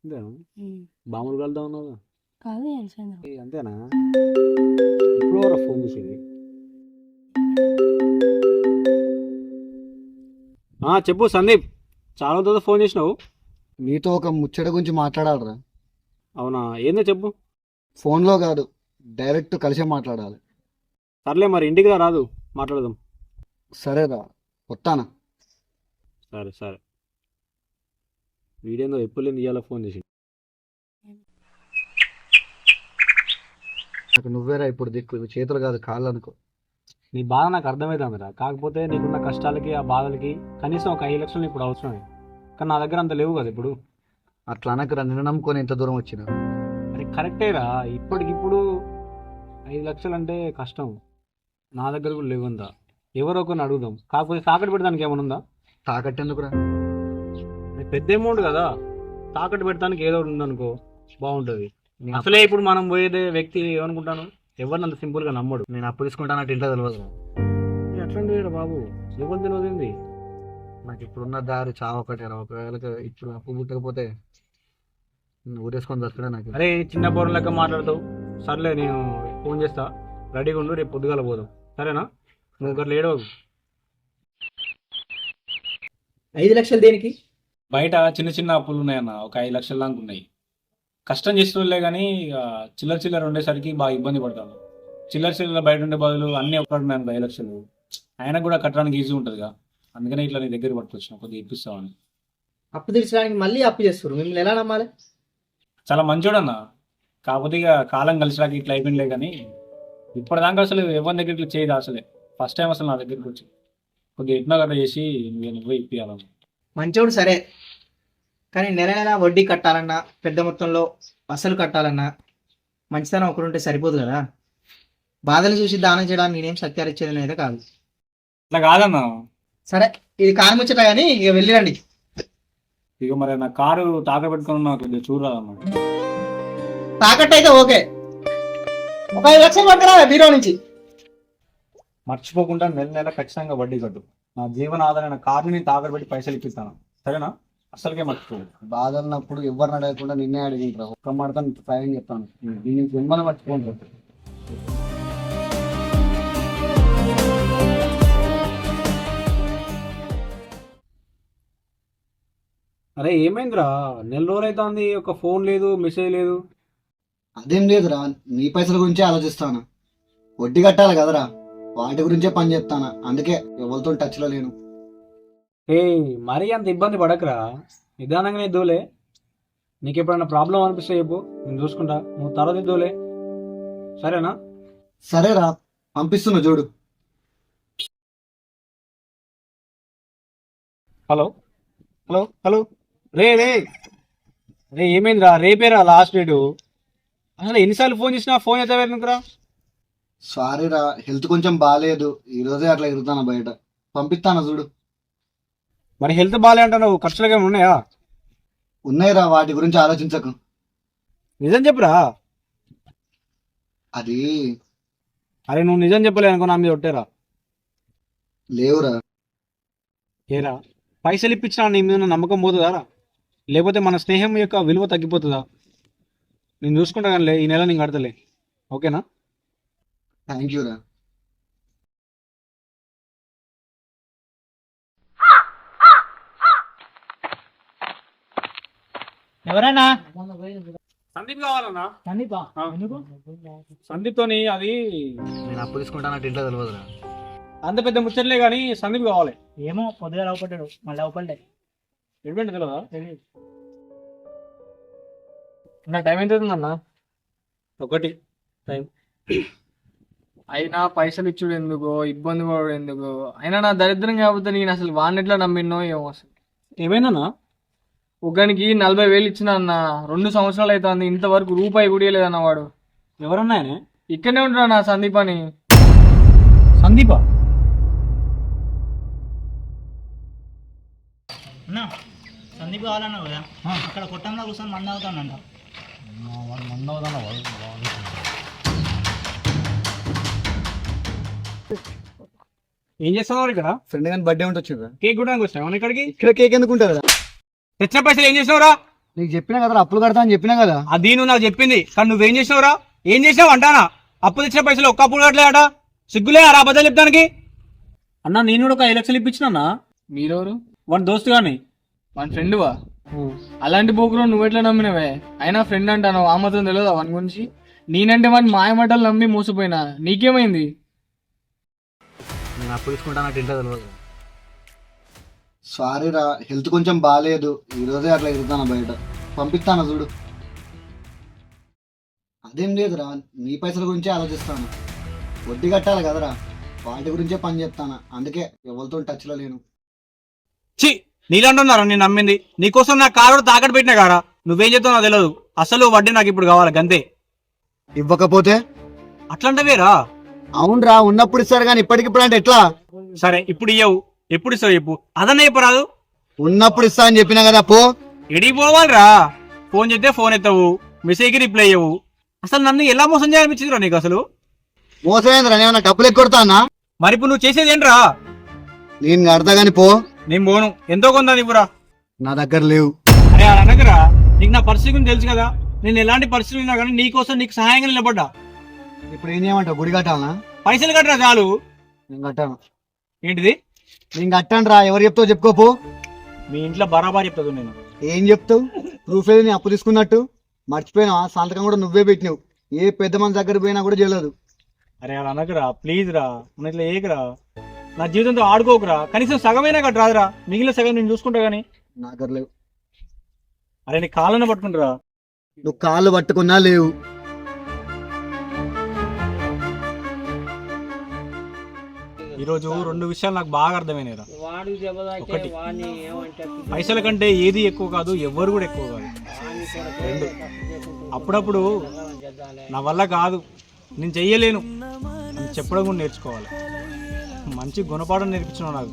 అంతేనా? ఉమ్. బాములు కలుద్దాం అన్నావుగా. కాదు ఎలిసేంద్ర. అంతేనా? ఇప్పుడు ఎవరో ఫోన్ చేసేది? చెప్పు సందీప్, చాలా రోజులతో ఫోన్ చేసినావు. నీతో ఒక ముచ్చట గురించి మాట్లాడాలరా. అవునా, ఏందో చెప్పు. ఫోన్లో కాదు, డైరెక్ట్ కలిసే మాట్లాడాలి. సర్లే మరి ఇంటికి రాదు మాట్లాడదాం. సరేరా, వస్తానా. సరే సరే. వీడేందో ఎప్పుడు లేని ఇవాళ ఫోన్ చేసి. నాకు నువ్వేరా ఇప్పుడు దిక్కు, ఇవి చేతులు కాదు కాళ్ళు అనుకో. నీ బాధ నాకు అర్థమవుతుందిరా, కాకపోతే నీకున్న కష్టాలకి ఆ బాధలకి కనీసం ఒక 5 లక్షలు ఇప్పుడు అవసరమే. కానీ నా దగ్గర అంత లేవు కదా ఇప్పుడు. అట్లా అనకురా, నిన్ను నమ్ముకొని ఎంత దూరం వచ్చినా. అరే కరెక్టేరా, ఇప్పటికిప్పుడు 5 లక్షలు అంటే కష్టం. నా దగ్గర కూడా లేవుందా, ఎవరో ఒకరిని అడుగుదాం. కాకపోతే తాకట్టు పెట్టడానికి ఏమైనా ఉందా? తాకట్టెందుకురా? అది పెద్ద అమౌంట్ కదా, తాకట్టు పెట్టడానికి ఏదో ఒకటి ఉందనుకో బాగుంటుంది. అసలే ఇప్పుడు మనం పోయేదే వ్యక్తి ఏమనుకుంటాను, ఎవరిని అంత సింపుల్గా నమ్మడు. నేను అప్పు తీసుకుంటానంటే ఇంట్లో తెలియదురా. ఎట్లాంటి బాబు, ఎవరు తెలియదు. నాకు ఇప్పుడున్న దారి చావు ఒకటేరా. ఒకవేళ ఇప్పుడు అప్పు పుట్టకపోతే ఊరేసుకొని దొరకడే నాకు. అరే చిన్న పౌరం లెక్క మాట్లాడతావు. సర్లే, నేను ఫోన్ చేస్తా, రెడీగా ఉండు, రేపు పొద్దుగాల పోదాం. సరేనా? నువ్వు ఒకటి లేడవు. 5 లక్షలు దేనికి? బయట చిన్న చిన్న అప్పులు ఉన్నాయన్న, ఒక 5 లక్షల దాకా ఉన్నాయి. కష్టం చేస్తుండే కానీ చిల్లర చిల్లర ఉండేసరికి బాగా ఇబ్బంది పడతాను. చిల్లర చిల్లర బయట ఉండే బదులు అన్నీ ఒక్కటి ఉన్నాయి 5 లక్షలు. ఆయన కూడా కట్టడానికి ఈజీ ఉంటుందిగా, అందుకనే ఇట్లా నీ దగ్గర పట్టుకొచ్చిన, కొద్దిగా ఇప్పిస్తామని. అప్పు తీర్చడానికి మళ్ళీ అప్పు చేస్తారు, మిమ్మల్ని ఎలా నమ్మాలి? చాలా మంచోడన్న, కాకపోతే ఇక కాలం కలిసిరాక ఇట్లా అయిపోయిందిలే. కానీ ఇప్పటిదాకా అసలు ఎవరి దగ్గర ఇట్లా చేయదు. అసలే ఫస్ట్ టైం అసలు నా దగ్గరికి వచ్చి కొద్దిగా ఎట్లా గట్ట చేసి నువ్వే ఇప్పియాలని. మంచోడు సరే, కానీ నెల నెల వడ్డీ కట్టాలన్నా, పెద్ద మొత్తంలో అసలు కట్టాలన్నా మంచితనం ఒకరుంటే సరిపోదు కదా. బాధలు చూసి దానం చేయడానికి నేనేం సత్యారిచ్చేది అయితే కాదు. ఇట్లా కాదన్న. సరే, ఇది కారు ముచ్చట కానీ ఇక వెళ్ళిరండి. ఇక మరి నా కారు తాక పెట్టుకుని నాకు కొద్దిగా చూడాలన్నమాట. తాకట్టు అయితే ఓకే, ఒక 5 లక్షలు పట్టుకురా బీరో నుంచి. మర్చిపోకుండా నెల నెల ఖచ్చితంగా వడ్డీ కట్టు. నా జీవన ఆధారైన కారుని తాకట్టు పెట్టి పైసలు ఇప్పిస్తాను, సరేనా? అసలుకే మర్చిపోదు. బాధ ఉన్నప్పుడు ఎవరిని అడగకుండా నిన్నే అడిగింటారా. ఒక్క మాట సాయం చెప్తాను, దీన్ని మిమ్మల్ని మర్చిపోండి. అరే ఏమైందిరా, నెల రోజులైతుంది, ఒక ఫోన్ లేదు, మెసేజ్ లేదు. అదేం లేదురా, నీ పైసల గురించే ఆలోచిస్తాను. వడ్డీ కట్టాలి కదరా, వాటి గురించే పని చేస్తాను. అందుకే ఎవరితో టచ్లో లేను. ఏ మరీ అంత ఇబ్బంది పడకరా, నిదానంగానే దోలే. నీకు ఎప్పుడైనా ప్రాబ్లం అనిపిస్తే చెప్పు, నేను చూసుకుంటా. నువ్వు తర్వాత దోలే, సరేనా? సరేరా, పంపిస్తున్నా చూడు. హలో హలో హలో, రే రే రే ఏమైందిరా? రేపేరా లాస్ట్ డేటు. అసలు ఎన్నిసార్లు ఫోన్ చేసినా ఫోన్ అయితే ఎందుకురా? సారీరా, హెల్త్ కొంచెం బాగాలేదు, ఈ రోజే అట్లా ఎగురుతాను బయట. పంపిస్తాను చూడు. మరి హెల్త్ బాగాలే అంటున్నావు, ఖర్చులు ఏమైనా ఉన్నాయా? ఉన్నాయిరా, వాటి గురించి ఆలోచించకు. నిజం చెప్పురా. అది అరే నువ్వు నిజం చెప్పలే అనుకో, నా మీద ఒట్టేరా. లేవురా. ఏరా, పైసలు ఇప్పించినా నీ మీద ఉన్న నమ్మకం పోతుందారా? లేకపోతే మన స్నేహం యొక్క విలువ తగ్గిపోతుందా? నేను చూసుకుంటా కానీ ఈ నెల నేను కడతలే, ఓకేనా? థ్యాంక్ యూ రా. ఎవరైనా సందీప్ కావాలన్నా. సందీపా? సందీప్ తోని అది నేను అప్పు తీసుకుంటానంటే ఇంట్లో తెలియదురా. అంత పెద్ద ముచ్చట్లే కానీ సందీప్ కావాలి. ఏమో పొద్దుగా అవపడ్డాడు, మళ్ళీ అవపడ్డాయి. ఎటువంటి తెలియదా? నా టైం ఎంత అవుతుందన్న? 1 టైం. అయినా పైసలు ఇచ్చుడు ఎందుకు, ఇబ్బంది పడు ఎందుకు? అయినా నా దరిద్రం కాకపోతే నేను అసలు వాడినెట్లా నమ్మినో ఏమో. అసలు ఏమైందన్నా? ఒకనికి 40,000 ఇచ్చిన అన్న, 2 సంవత్సరాలు అవుతుంది, ఇంతవరకు రూపాయి కూడా లేదన్న వాడు. ఎవరన్నా ఆయన? ఇక్కడనే ఉంటాడు నా సందీప్ అని. సందీపా? సందీప్ కావాలన్నావు కదా, అక్కడ కొట్టంలో కూర్చొని మంది అవుతానంట. ఏం చేస్తున్నావు ఇక్కడ? ఫ్రెండ్ కానీ బర్త్డే ఉంటే వచ్చిండ్రా. కేక్ కూడా వచ్చినావు ఇక్కడికి? ఇక్కడ కేక్ ఎందుకు ఉంటుంది? తెచ్చిన పైసలు ఏం చేసినావురా? నీకు చెప్పినా కదరా అప్పులు కడతా అని చెప్పినా కదా. అది నువ్వు నాకు చెప్పింది, కానీ నువ్వేం చేసినావురా? ఏం చేసినావు అంటానా? అప్పు తెచ్చిన పైసలు ఒక్క అప్పులు కట్టలేట, సిగ్గులే రా అబద్ధాలు చెప్తానికి. అన్న నేను కూడా ఒక 5 లక్షలు ఇప్పించినా మీరెవరు? వాడి దోస్తు కానీ. మన ఫ్రెండ్వా? అలాంటి పోకులో నువ్వెట్లా నమ్మినవే? అయినా ఫ్రెండ్ అంటాను, ఆ మాత్రం తెలియదా వాని గురించి? నేనంటే వాడిని మాయమాటలు నమ్మి మోసపోయినా, నీకేమైంది? నేను అప్పు తీసుకుంటానంటే ఇంట్లో తెలియదు. సారీ రా, హెల్త్ కొంచెం బాగాలేదు, ఈరోజే అట్లా ఇరుతాను బయట. పంపిస్తాను చూడు. అదేం లేదురా, నీ పైసల గురించే ఆలోచిస్తాను. వడ్డీ కట్టాలి కదరా, వాటి గురించే పని చెప్తాను. అందుకే ఎవరితో టచ్లో లేను. చి నీళ్ళంటున్నారా నేను నమ్మింది? నీకోసం నా కారు తాకట్టు పెట్టినా కారా, నువ్వేం చెప్తావు నాకు తెలియదు. అసలు వడ్డీ నాకు ఇప్పుడు కావాలి గంతే. ఇవ్వకపోతే అట్లాంటివేరా? అవునరా, ఉన్నప్పుడు ఇస్తారు కానీ ఇప్పటికిప్పుడు అంటే ఎట్లా? సరే ఇప్పుడు ఇయ్యవు, ఎప్పుడు ఇస్తావు చెప్పు, అదన్నా చెప్పరాదు. ఉన్నప్పుడు ఇస్తా అని చెప్పినా కదా, పో. ఎడికి పోవాలిరా? ఫోన్ చేస్తే ఫోన్ ఎత్తవు, మెసేజ్కి రిప్లై అయ్యవు. అసలు నన్ను ఎలా మోసం చేయాలనిపించిందిరా నీకు? అసలు మోసమేంద్రా, నేమన్నా డబ్బులు ఎక్కొడతానా? మరి ఇప్పుడు నువ్వు చేసేది ఏంట్రా? నేను కడతా గాని పో. నేను పోను, ఎంతో కొంత ఇవ్వరా. నా దగ్గర లేవు. అరే అలా అనకరా, నీకు నా పరిస్థితి గురించి తెలుసు కదా. నేను ఎలాంటి పరిస్థితులు ఉన్నా కానీ నీకోసం నీకు సహాయంగా నిలబడ్డా. ఇప్పుడు ఏం చేయమంటావు? గుడి కట్టాలనా? పైసలు కట్టరా చాలు. నేను కట్టాను. ఏంటిది? నేను కట్టాను రా, ఎవరు చెప్తావు చెప్పుకోపో. మీ ఇంట్లో బరాబర్ చెప్తాను నేను. ఏం చెప్తావు? ప్రూఫ్ ఏది నీ అప్పు తీసుకున్నట్టు? మర్చిపోయినావా? సంతకం కూడా నువ్వే పెట్టినావు. ఏ పెద్ద మంది దగ్గర పోయినా కూడా చేయలేదు. అరే అలా అనకరా ప్లీజ్ రా, మన ఇట్లా ఏకరా. నా జీవితంతో ఆడుకోకురా, కనీసం సగమైనా కట్టరాదురా, మిగిలిన సగం నేను చూసుకుంటా గానీ. నా దగ్గర లేవు. అరే నీ కాళ్ళని పట్టుకుంటారా. నువ్వు కాళ్ళు పట్టుకున్నా లేవు. ఈరోజు 2 విషయాలు నాకు బాగా అర్థమైనరా. ఒకటి, పైసల కంటే ఏది ఎక్కువ కాదు, ఎవ్వరు కూడా ఎక్కువ కాదు. 2, అప్పుడప్పుడు నా వల్ల కాదు, నేను చెయ్యలేను అని చెప్పడం కూడా నేర్చుకోవాలి. మంచి గుణపాఠం నేర్పించినావు నాకు.